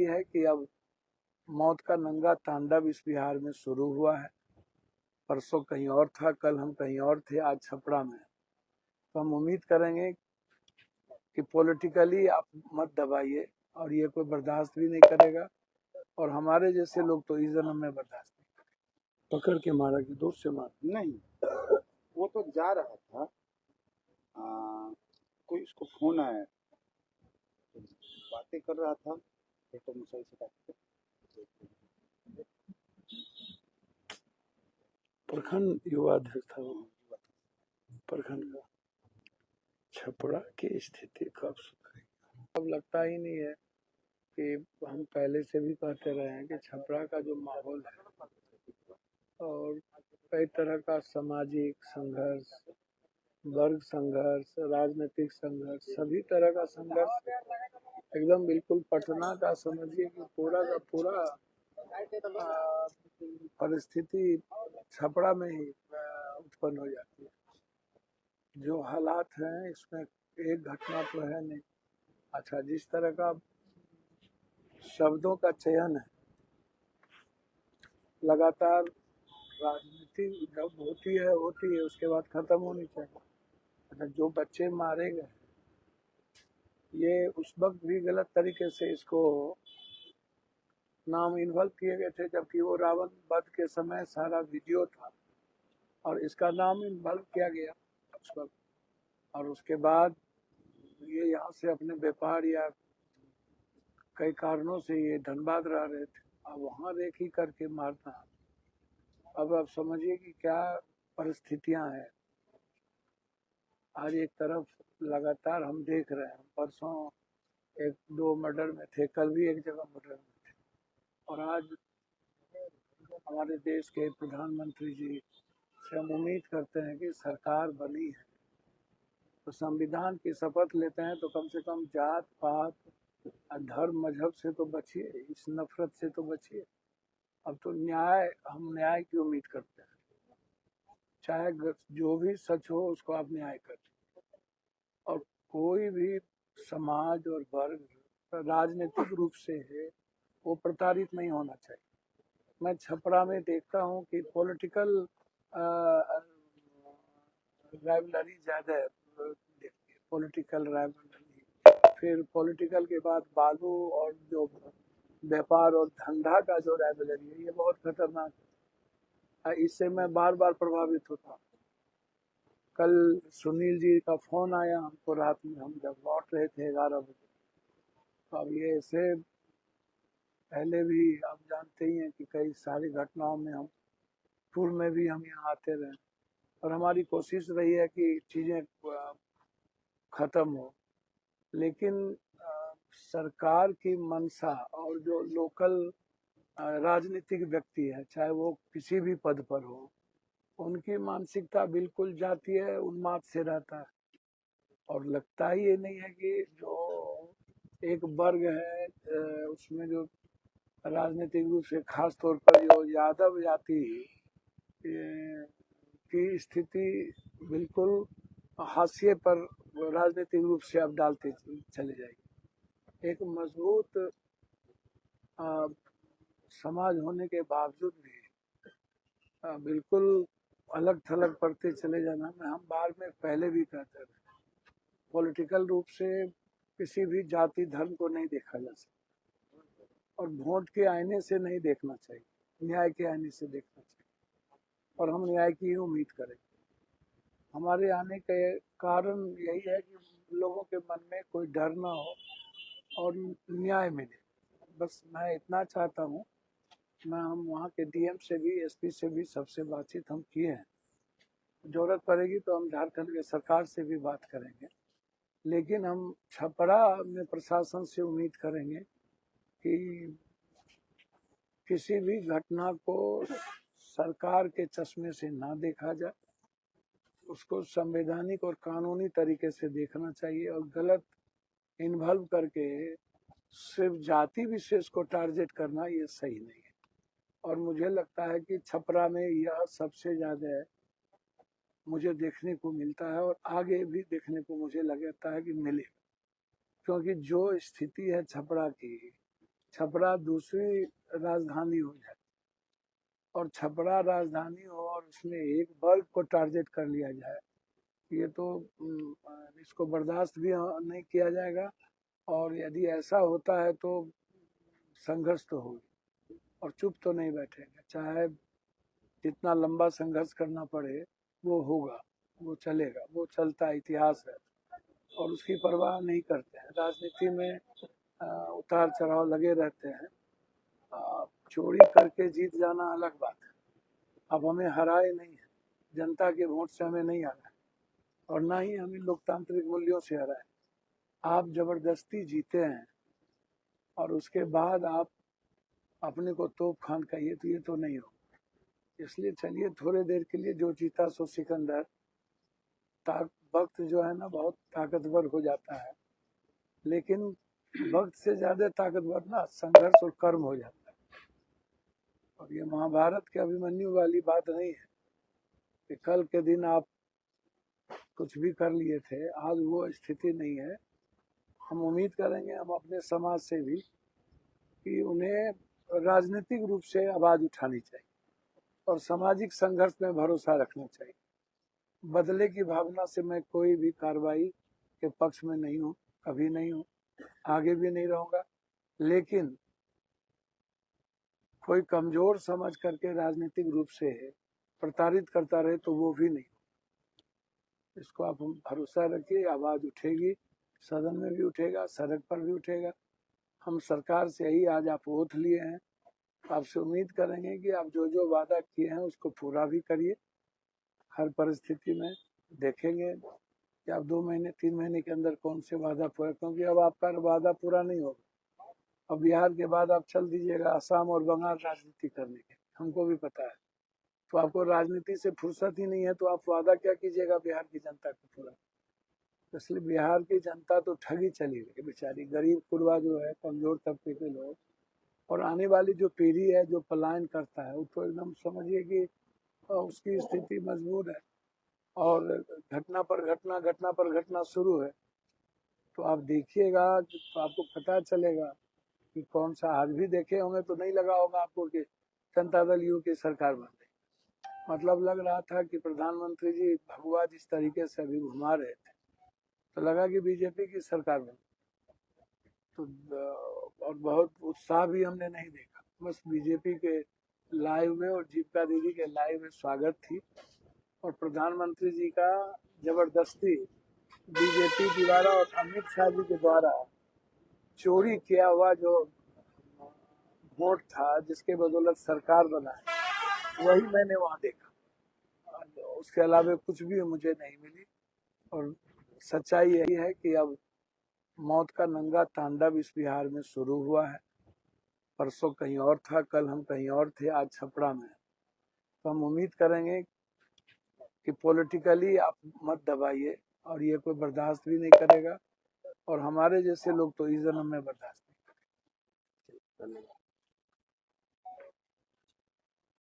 है कि अब मौत का नंगा तांडव इस बिहार में शुरू हुआ है। परसों कहीं और था, कल हम कहीं और थे, आज छपरा में। तो हम उम्मीद करेंगे कि पॉलिटिकली आप मत दबाइए, और ये कोई बर्दाश्त भी नहीं करेगा, और हमारे जैसे लोग तो इस जन्म में बर्दाश्त नहीं करेंगे। पकड़ के मारा कि दूर से मारा नहीं, वो तो जा रहा था, कोई उसको फोन आया, तो बातें कर रहा था, तो मुझे से बात प्रखंड युवा अध्यक्ष था वो, प्रखंड का। छपरा की स्थिति कब सुधरेगी? अब लगता ही नहीं है कि हम पहले से भी कहते रहे हैं कि छपरा का जो माहौल है और कई तरह का सामाजिक संघर्ष, वर्ग संघर्ष, राजनीतिक संघर्ष, सभी तरह का संघर्ष एकदम बिल्कुल पटना का समझिए कि पूरा का पूरा परिस्थिति छपरा में ही उत्पन्न हो जाती है। जो हालात हैं इसमें एक घटना तो है नहीं। अच्छा, जिस तरह का शब्दों का चयन है, लगातार राजनीति जब होती है उसके बाद खत्म होनी चाहिए। अच्छा, जो बच्चे मारे गए ये उस वक्त भी गलत तरीके से इसको नाम इन्वॉल्व किए गए थे, जबकि वो रावण वध के समय सारा वीडियो था और इसका नाम इन्वॉल्व किया गया उस वक्त। और उसके बाद ये यहाँ से अपने व्यापार या कई कारणों से ये धनबाद रह रहे थे, अब वहाँ रेखी करके मारना। अब आप समझिए कि क्या परिस्थितियां हैं। आज एक तरफ लगातार हम देख रहे हैं, परसों एक दो मर्डर में थे, कल भी एक जगह मर्डर में थे, और आज हमारे देश के प्रधानमंत्री जी से हम उम्मीद करते हैं कि सरकार बनी है तो संविधान की शपथ लेते हैं तो कम से कम जात पात धर्म मजहब से तो बचिए, इस नफरत से तो बचिए। अब तो हम न्याय की उम्मीद करते हैं, चाहे जो भी सच हो उसको आप न्याय करें, और कोई भी समाज और वर्ग राजनीतिक रूप से है वो प्रताड़ित नहीं होना चाहिए। मैं छपरा में देखता हूँ कि पॉलिटिकल राइवलरी ज़्यादा देखती है, पॉलिटिकल राइवलरी, फिर पॉलिटिकल के बाद बालू और जो व्यापार और धंधा का जो राइवलरी है ये बहुत खतरनाक है। इससे मैं बार बार प्रभावित होता हूँ। कल सुनील जी का फोन आया हमको रात में, हम जब लौट रहे थे 11 बजे। तो अब ये ऐसे पहले भी आप जानते ही हैं कि कई सारी घटनाओं में हम पूर्व में भी हम यहाँ आते रहे, और हमारी कोशिश रही है कि चीज़ें ख़त्म हो, लेकिन सरकार की मंशा और जो लोकल राजनीतिक व्यक्ति है, चाहे वो किसी भी पद पर हो, उनकी मानसिकता बिल्कुल जातीय उन्माद से रहता है। और लगता ही ये नहीं है कि जो एक वर्ग है उसमें जो राजनीतिक रूप से खास तौर पर जो यादव जाति की स्थिति बिल्कुल हाशिए पर राजनीतिक रूप से अब डालते चले जाएगी। एक मजबूत समाज होने के बावजूद भी बिल्कुल अलग थलग पड़ते चले जाना में हम बार में पहले भी कहते रहे, पॉलिटिकल रूप से किसी भी जाति धर्म को नहीं देखा जा सकता, और वोट के आईने से नहीं देखना चाहिए, न्याय के आईने से देखना चाहिए, और हम न्याय की ही उम्मीद करेंगे। हमारे आने के कारण यही है कि लोगों के मन में कोई डर ना हो और न्याय मिले। बस मैं इतना चाहता हूँ। हम वहाँ के डीएम से भी, एसपी से भी सबसे बातचीत हम किए हैं, जरूरत पड़ेगी तो हम झारखंड के सरकार से भी बात करेंगे, लेकिन हम छपरा में प्रशासन से उम्मीद करेंगे कि किसी भी घटना को सरकार के चश्मे से ना देखा जाए, उसको संवैधानिक और कानूनी तरीके से देखना चाहिए, और गलत इन्वॉल्व करके सिर्फ जाति विशेष को टारगेट करना ये सही नहीं है। और मुझे लगता है कि छपरा में यह सबसे ज़्यादा मुझे देखने को मिलता है, और आगे भी देखने को मुझे लगता है कि मिलेगा, क्योंकि जो स्थिति है छपरा की, छपरा दूसरी राजधानी हो जाए और छपरा राजधानी हो और उसमें एक वर्ग को टारगेट कर लिया जाए, ये तो इसको बर्दाश्त भी नहीं किया जाएगा। और यदि ऐसा होता है तो संघर्ष तो होगी और चुप तो नहीं बैठेंगे, चाहे जितना लंबा संघर्ष करना पड़े वो होगा, वो चलेगा, वो चलता इतिहास है और उसकी परवाह नहीं करते हैं। राजनीति में उतार चढ़ाव लगे रहते हैं। चोरी करके जीत जाना अलग बात है, अब हमें हराए नहीं है, जनता के वोट से हमें नहीं हराए और ना ही हमें लोकतांत्रिक मूल्यों से हराए। आप जबरदस्ती जीते हैं और उसके बाद आप अपने को तोप खान कहिए तो ये तो नहीं हो। इसलिए चलिए थोड़े देर के लिए जो जीता सो सिकंदर, वक्त जो है ना बहुत ताकतवर हो जाता है, लेकिन वक्त से ज्यादा ताकतवर ना संघर्ष और कर्म हो जाता है। और ये महाभारत के अभिमन्यु वाली बात नहीं है कि कल के दिन आप कुछ भी कर लिए थे, आज वो स्थिति नहीं है। हम उम्मीद करेंगे हम अपने समाज से भी कि उन्हें राजनीतिक रूप से आवाज उठानी चाहिए और सामाजिक संघर्ष में भरोसा रखना चाहिए। बदले की भावना से मैं कोई भी कार्रवाई के पक्ष में नहीं हूँ, कभी नहीं हूँ, आगे भी नहीं रहूंगा। लेकिन कोई कमजोर समझ करके राजनीतिक रूप से प्रताड़ित करता रहे तो वो भी नहीं। इसको आप भरोसा रखिए, आवाज उठेगी, सदन में भी उठेगा, सड़क पर भी उठेगा। हम सरकार से यही आज आप ओथ लिए हैं, आपसे उम्मीद करेंगे कि आप जो जो वादा किए हैं उसको पूरा भी करिए। हर परिस्थिति में देखेंगे कि आप 2 महीने 3 महीने के अंदर कौन से वादा पूरा, क्योंकि अब आपका वादा पूरा नहीं होगा। अब बिहार के बाद आप चल दीजिएगा असम और बंगाल राजनीति करने के, हमको भी पता है। तो आपको राजनीति से फुर्सत ही नहीं है तो आप वादा क्या कीजिएगा बिहार की जनता को पूरा। इसलिए बिहार की जनता तो ठगी चली गई बेचारी, गरीब कुरबा जो है, कमजोर तबके के लोग, और आने वाली जो पीढ़ी है जो पलायन करता है वो तो एकदम समझिए कि उसकी स्थिति मजबूर है। और घटना पर घटना शुरू है। तो आप देखिएगा कि तो आपको पता चलेगा कि कौन सा, आज भी देखे होंगे तो नहीं लगा होगा आपको कि जनता दल यू की सरकार बन गई। मतलब लग रहा था कि प्रधानमंत्री जी भगवा जिस तरीके से अभी घुमा रहे थे तो लगा कि बीजेपी की सरकार बन। तो और बहुत उत्साह भी हमने नहीं देखा, बस बीजेपी के लाइव में और जीविका दीदी के लाइव में स्वागत थी और प्रधानमंत्री जी का जबरदस्ती बीजेपी के द्वारा और अमित शाह जी के द्वारा चोरी किया हुआ जो वोट था जिसके बदौलत सरकार बना है, वही मैंने वहां देखा। उसके अलावा कुछ भी मुझे नहीं मिली। और सच्चाई यही है कि अब मौत का नंगा तांडव इस बिहार में शुरू हुआ है। परसों कहीं और था, कल हम कहीं और थे, आज छपरा में। तो हम उम्मीद करेंगे कि पॉलिटिकली आप मत दबाइए और ये कोई बर्दाश्त भी नहीं करेगा और हमारे जैसे लोग तो इस जन्म में बर्दाश्त नहीं करेंगे।